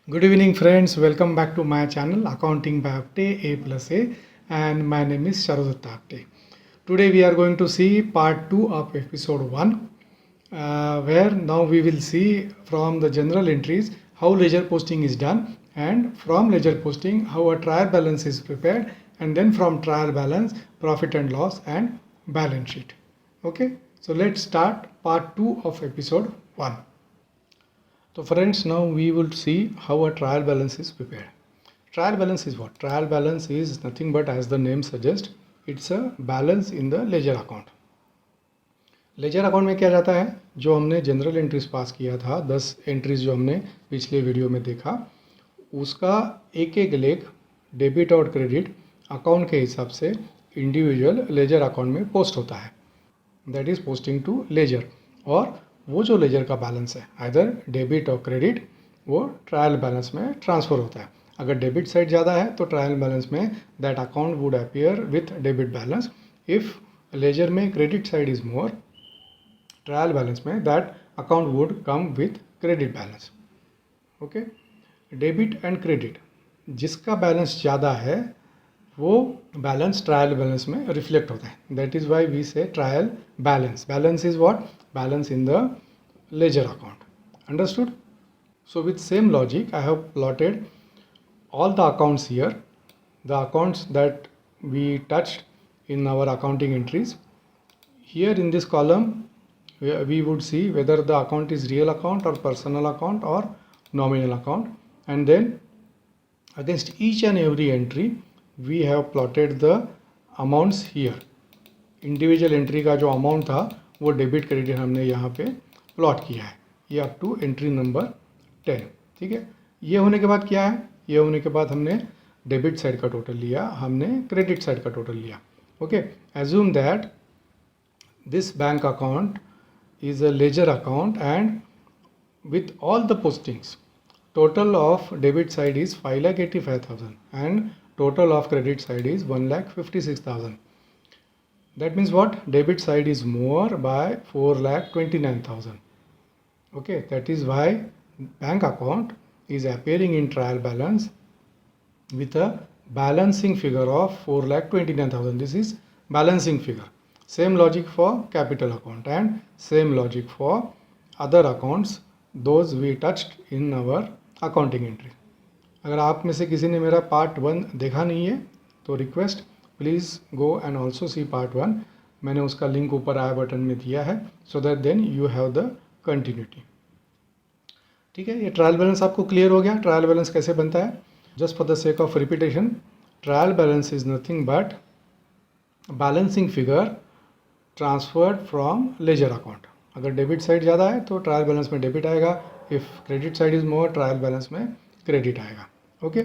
Good evening, friends. Welcome back to my channel Accounting by Apte A plus A, and my name is Sharudatta Apte. Today we are going to see part 2 of episode 1, where now we will see from the general entries how ledger posting is done, and from ledger posting how a trial balance is prepared, and then from trial balance profit and loss and balance sheet. Okay, so let's start part 2 of episode 1. So friends, now we will see how a trial balance is prepared. Trial balance is what? Trial balance is nothing but, as the name suggests, it's a balance in the ledger account. Laser account में क्या जाता है? जो हमने general entries pass किया था, 10 entries जो हमने पिछले वीडियो में देखा, उसका एक एक लेख डेबिट और क्रेडिट अकाउंट के हिसाब से इंडिविजुअल लेजर अकाउंट में पोस्ट होता है. That is posting to ledger. और वो जो लेजर का बैलेंस है, आइदर डेबिट और क्रेडिट, वो ट्रायल बैलेंस में ट्रांसफ़र होता है. अगर डेबिट साइड ज़्यादा है तो ट्रायल बैलेंस में that account would appear with debit balance. If ledger में credit side is more, trial balance में that account would come with credit balance. Okay, debit and credit, जिसका बैलेंस ज़्यादा है वो बैलेंस ट्रायल बैलेंस में reflect होता है. That is why we से trial balance. Balance is what? Balance in the ledger account. Understood? So with same logic I have plotted all the accounts here, the accounts that we touched in our accounting entries. Here in this column we would see whether the account is real account or personal account or nominal account, and then against each and every entry we have plotted the amounts here. Individual entry का जो amount था वो debit credit हमने यहाँ पे plot किया है, ये अप टू एंट्री नंबर 10. ठीक है, ये होने के बाद क्या है? ये होने के बाद हमने डेबिट साइड का टोटल लिया, हमने क्रेडिट साइड का टोटल लिया. Okay, assume that this bank account is a ledger account and with all the postings, total of debit side is 5,85,000 and total of credit side is 1,56,000. That means what? Debit side is more by 4,29,000. Okay, that is why bank account is appearing in trial balance with a balancing figure of 4,29,000. This is balancing figure. Same logic for capital account and same logic for other accounts, those we touched in our accounting entry. अगर आप में से किसी ने मेरा part 1 देखा नहीं है तो request, please go and also see part 1. मैंने उसका लिंक ऊपर आई बटन में दिया है, so that then you have the continuity. ठीक है, ये ट्रायल बैलेंस आपको क्लियर हो गया. ट्रायल बैलेंस कैसे बनता है? Just for the sake of repetition, trial balance is nothing but balancing figure transferred from ledger account. अगर डेबिट साइड ज़्यादा है तो ट्रायल बैलेंस में डेबिट आएगा, if credit side is more, trial balance में क्रेडिट आएगा. Okay,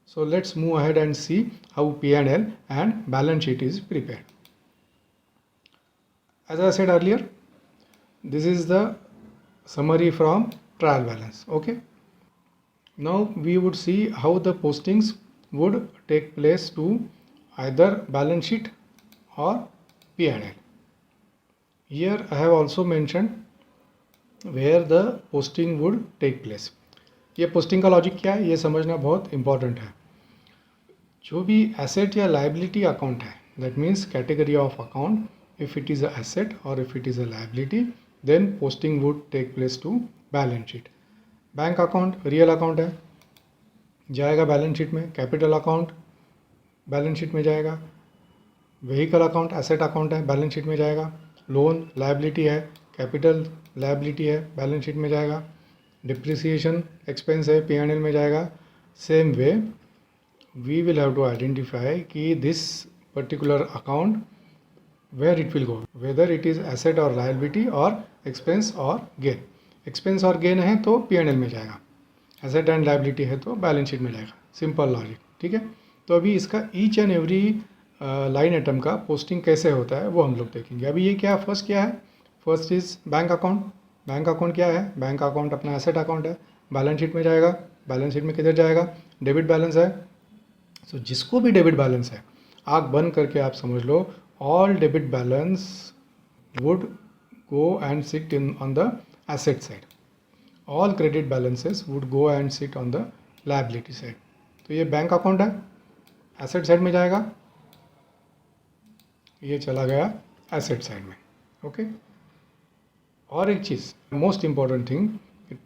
so let's move ahead and see how P&L and balance sheet is prepared. As I said earlier, this is the summary from trial balance. Okay, now we would see how the postings would take place to either balance sheet or P&L. Here I have also mentioned where the posting would take place. ये posting का logic क्या है ये समझना बहुत important है. जो भी एसेट या लाइबिलिटी अकाउंट है, that means category of account, if it is a asset or if it is a liability, then posting would take place to balance sheet. Bank account real account है, जाएगा balance sheet में. Capital account balance sheet में जाएगा. Vehicle account asset account है, balance sheet में जाएगा. Loan liability है, capital liability है, बैलेंस शीट में जाएगा. डिप्रिसिएशन एक्सपेंस है, P&L में जाएगा. Same way we will have to identify कि this particular account where it will go, whether it is asset or liability or expense or gain. Expense और gain है तो P&L में जाएगा, एसेट एंड लाइबिलिटी है तो बैलेंस शीट में जाएगा. Simple logic. ठीक है, तो अभी इसका each and every line item का पोस्टिंग कैसे होता है वो हम लोग देखेंगे. अभी ये क्या फर्स्ट क्या है? First is bank account. Bank account क्या है? बैंक अकाउंट अपना एसेट अकाउंट है, बैलेंस शीट में जाएगा. बैलेंस शीट में किधर जाएगा? डेबिट बैलेंस है. सो जिसको भी डेबिट बैलेंस है, आँख बंद करके आप समझ लो, all debit balance would go and sit in on the asset side. All credit balances would go and sit on the liability side. तो ये बैंक अकाउंट है, एसेट साइड में जाएगा, ये चला गया एसेट साइड में। ओके, और एक चीज़ most important thing,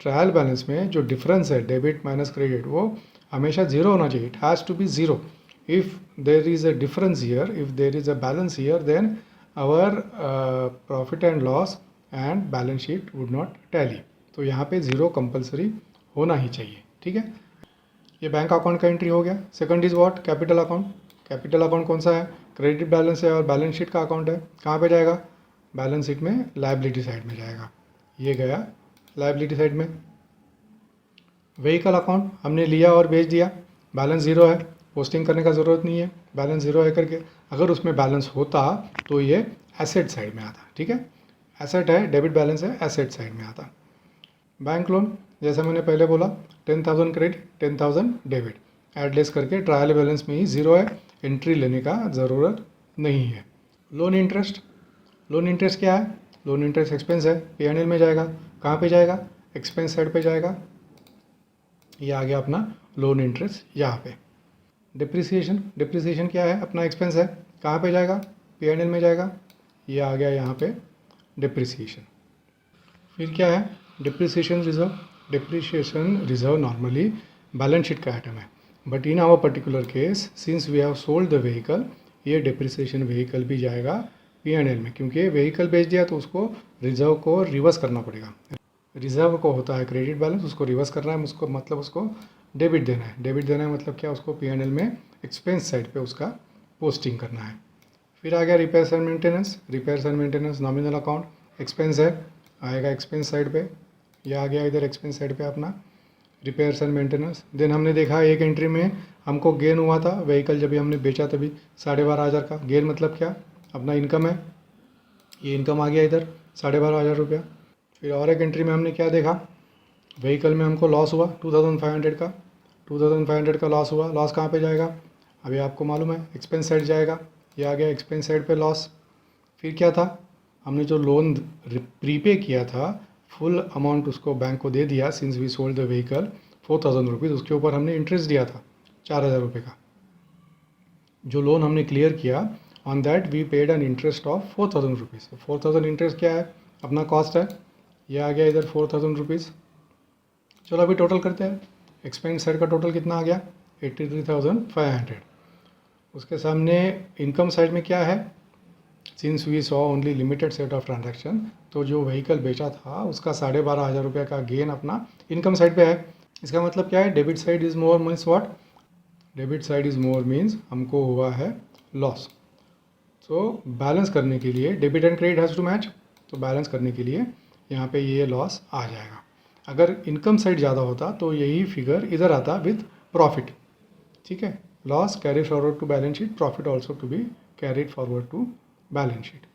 trial balance में जो डिफरेंस है डेबिट माइनस क्रेडिट वो हमेशा जीरो होना चाहिए। It has to be zero. If there is a difference here, if there is a balance here, then our profit and loss and balance sheet would not tally. तो यहाँ पे zero compulsory होना ही चाहिए। ठीक है, ये बैंक अकाउंट का entry हो गया। Second is what, capital account. Capital account कौन सा है, क्रेडिट बैलेंस है और बैलेंस शीट का अकाउंट है। कहाँ पे जाएगा, बैलेंस शीट में लायबिलिटी साइड में जाएगा। ये गया लायबिलिटी साइड में। व्हीकल अकाउंट हमने लिया और बेच दिया, बैलेंस ज़ीरो है, पोस्टिंग करने का ज़रूरत नहीं है, बैलेंस ज़ीरो है करके। अगर उसमें बैलेंस होता तो ये एसेट साइड में आता। ठीक है, एसेट है, डेबिट बैलेंस है, एसेट साइड में आता। बैंक लोन, जैसा मैंने पहले बोला, 10,000 क्रेडिट 10,000 डेबिट, एडलेस करके ट्रायल बैलेंस में ही ज़ीरो है, एंट्री लेने का ज़रूरत नहीं है। लोन इंटरेस्ट, लोन इंटरेस्ट क्या है, लोन इंटरेस्ट एक्सपेंस है, P&L में जाएगा। कहाँ पे जाएगा, एक्सपेंस साइड पे जाएगा। ये आ गया अपना लोन इंटरेस्ट यहाँ पे। डिप्रिसिएशन, डिप्रिसिएशन क्या है, अपना एक्सपेंस है, कहाँ पे जाएगा, P&L में जाएगा। ये आ गया यहाँ पे डिप्रिसिएशन। फिर क्या है, depreciation reserve. Depreciation reserve normally balance sheet का आइटम है, but in our particular case since we have sold the vehicle, ये डिप्रिसिएशन व्हीकल भी जाएगा P&L में, क्योंकि व्हीकल बेच दिया तो उसको रिजर्व को रिवर्स करना पड़ेगा। रिजर्व को होता है क्रेडिट बैलेंस, उसको रिवर्स करना है, उसको मतलब उसको डेबिट देना है। डेबिट देना है मतलब क्या, उसको P&L में एक्सपेंस साइड पे उसका पोस्टिंग करना है। फिर आ गया repairs and maintenance. Repairs and maintenance nominal account, expense है, आएगा एक्सपेंस साइड पे। यह आ गया इधर एक्सपेंस साइड पे अपना रिपेयर्स एंड मेंटेनेंस। देन हमने देखा एक एंट्री में हमको गेन हुआ था, व्हीकल जब भी हमने बेचा तभी 12,500 का गेन। मतलब क्या, अपना इनकम है, ये इनकम आ गया इधर 12,500 रुपया। फिर और एक एंट्री में हमने क्या देखा, व्हीकल में हमको लॉस हुआ 2,500 का, 2,500 का लॉस हुआ। लॉस कहाँ पे जाएगा, अभी आपको मालूम है एक्सपेंस साइड जाएगा। ये आ गया एक्सपेंस साइड पे लॉस। फिर क्या था, हमने जो लोन प्रीपे किया था फुल अमाउंट उसको बैंक को दे दिया, since we sold the vehicle 4,000 rupees, उसके ऊपर हमने इंटरेस्ट दिया था 4,000 रुपये का। जो लोन हमने क्लियर किया on that we paid an interest of 4,000 rupees. 4,000 interest क्या है, अपना कॉस्ट है। ये आ गया इधर 4,000 रुपीज़। चलो अभी टोटल करते हैं, एक्सपेंस साइड का टोटल कितना आ गया 83,500। उसके सामने इनकम साइड में क्या है, since we saw only limited set of transaction, तो जो व्हीकल बेचा था उसका 12,500 रुपये का गेन अपना इनकम साइड पे है। इसका मतलब क्या है, debit side is more means what, debit side is more means हमको हुआ है लॉस। तो बैलेंस करने के लिए debit and credit has to match, तो बैलेंस करने के लिए यहाँ पे ये लॉस आ जाएगा। अगर इनकम साइड ज़्यादा होता तो यही फिगर इधर आता विद प्रॉफिट। ठीक है, loss carry forward to balance sheet, profit also to be carried forward to balance sheet.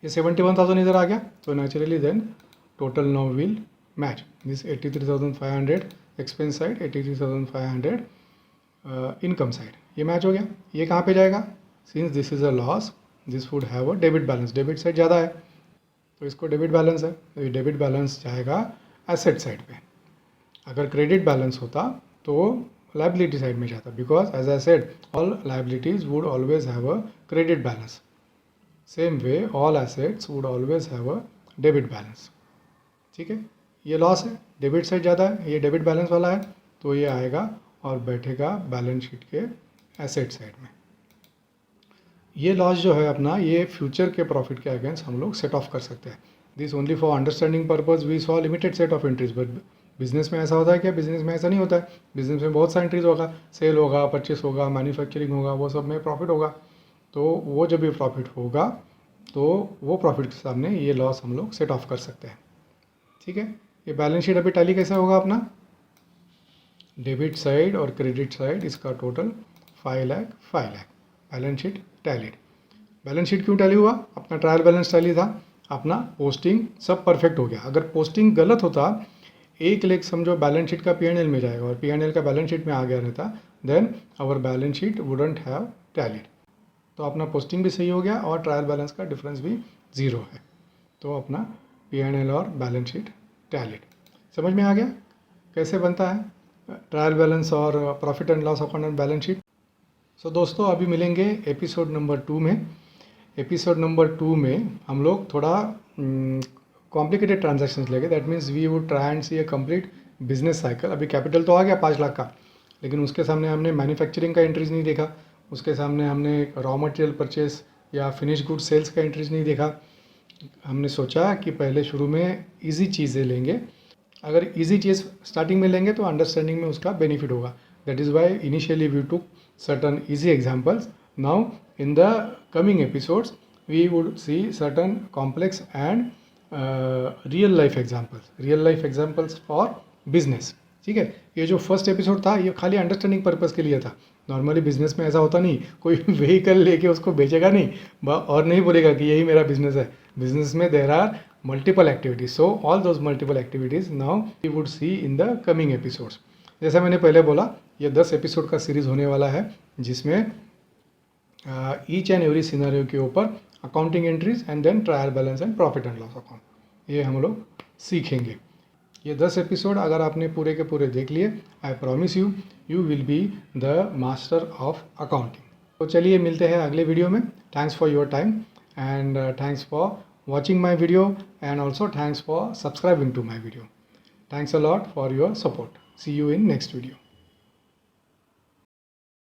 ये 71,000 इधर आ गया, तो naturally then total now will match this 83,500 expense side, 83,500 income side, ये मैच हो गया। ये कहाँ पे जाएगा, since this is a loss this would have a debit balance, debit side ज़्यादा है तो इसको डेबिट बैलेंस है, तो ये डेबिट बैलेंस जाएगा एसेट साइड पे। अगर क्रेडिट बैलेंस होता तो लायबिलिटी साइड में जाता, because as I said all liabilities would always have a credit balance, same way all assets would always have a debit balance. ठीक है, ये लॉस है, डेबिट साइड ज़्यादा है, ये डेबिट बैलेंस वाला है, तो ये आएगा और बैठेगा बैलेंस शीट के एसेट साइड में। ये लॉस जो है अपना, ये फ्यूचर के प्रॉफिट के अगेंस्ट हम लोग सेट ऑफ कर सकते हैं। This only for understanding purpose we saw limited set of entries, but business में ऐसा होता है क्या, बिजनेस में ऐसा नहीं होता है। बिजनेस में बहुत सा एंट्रीज होगा, सेल होगा, परचेस होगा, मैन्युफैक्चरिंग होगा, वो सब में प्रॉफिट होगा। तो वो जब भी प्रॉफिट होगा तो वो प्रॉफिट के सामने ये लॉस हम लोग सेट ऑफ कर सकते हैं। ठीक है, ये बैलेंस शीट अभी टैली कैसे होगा अपना, डेबिट साइड और क्रेडिट साइड इसका total 5 lakh 5 lakh, balance sheet tallied. Balance sheet क्यों टैली हुआ, अपना ट्रायल बैलेंस टैली था, अपना पोस्टिंग सब परफेक्ट हो गया। अगर पोस्टिंग गलत होता, एक लेख समझो बैलेंस शीट का P&L में जाएगा और P&L का बैलेंस शीट में आ गया रहता, then our balance sheet wouldn't have tallied. तो अपना पोस्टिंग भी सही हो गया और ट्रायल बैलेंस का डिफरेंस भी ज़ीरो है, तो अपना P&L और बैलेंस शीट टैलीड। समझ में आ गया कैसे बनता है ट्रायल बैलेंस और profit and loss account and balance sheet. So दोस्तों अभी मिलेंगे एपिसोड नंबर 2 में। एपिसोड नंबर 2 में हम लोग थोड़ा कॉम्प्लिकेटेड ट्रांजैक्शंस लेंगे। That means we would try and see a complete business cycle. अभी कैपिटल तो आ गया 5 लाख का, लेकिन उसके सामने हमने मैन्युफैक्चरिंग का एंट्रीज नहीं देखा, उसके सामने हमने रॉ मटेरियल परचेस या फिनिश गुड सेल्स का एंट्रीज नहीं देखा। हमने सोचा कि पहले शुरू में इजी चीज़ें लेंगे। अगर इजी चीज़ स्टार्टिंग में लेंगे तो अंडरस्टैंडिंग में उसका बेनिफिट होगा। That is why initially we took certain easy examples. Now in the coming episodes we would see certain complex and real life examples for business. ठीक है, ये जो फर्स्ट एपिसोड था ये खाली अंडरस्टैंडिंग पर्पज़ के लिए था। नॉर्मली बिजनेस में ऐसा होता नहीं, कोई व्हीकल लेके उसको बेचेगा नहीं और नहीं बोलेगा कि यही मेरा बिजनेस है। बिजनेस में there are multiple activities, so all those multiple activities now we would see in the coming episodes. जैसा मैंने पहले बोला, ये 10 एपिसोड का सीरीज़ होने वाला है जिसमें ईच एंड एवरी सिनेरियो के ऊपर accounting entries and then trial balance and profit and loss account ये हम लोग सीखेंगे। ये 10 एपिसोड अगर आपने पूरे के पूरे देख लिए, I promise you you will be the master of accounting. तो चलिए मिलते हैं अगले वीडियो में। Thanks for your time and thanks for watching my video and also thanks for subscribing to my video. Thanks a lot for your support. See you in next video.